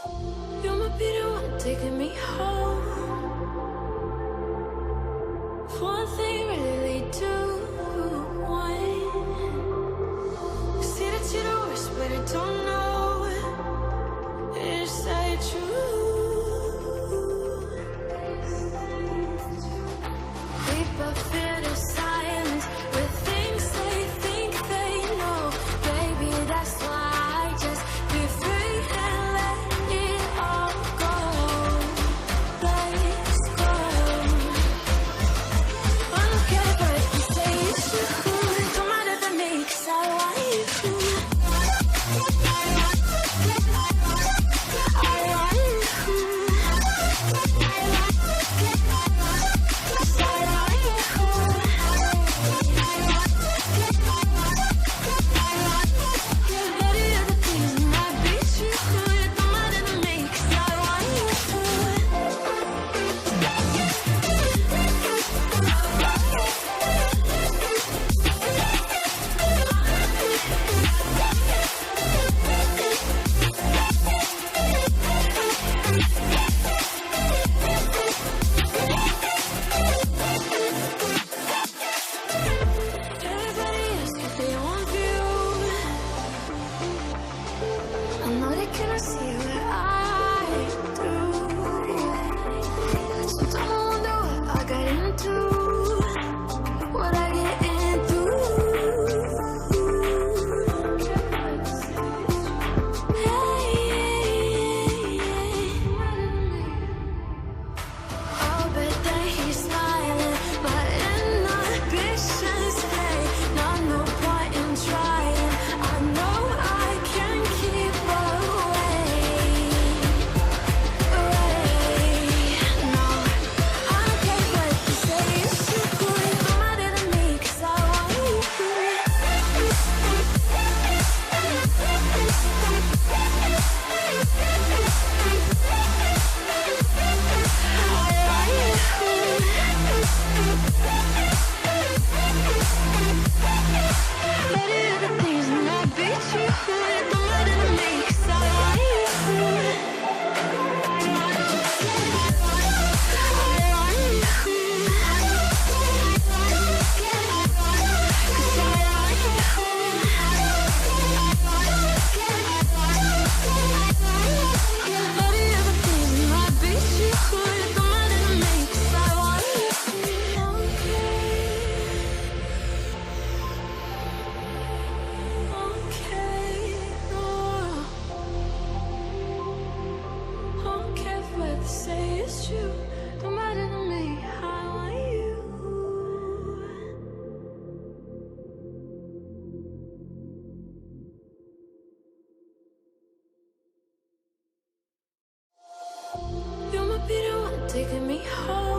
You might be the one taking me home. One thing really lead to one. You see that you're the worst, but I don't know. Is that true? We both fear the silence with things they think they know. Baby, that's why I just be free and let it all go. Let's go. I don't care what you say, it's true. Don't matter to me, 'cause I want you. Say it's true, don't matter to me, I want you. You might be the one taking me home.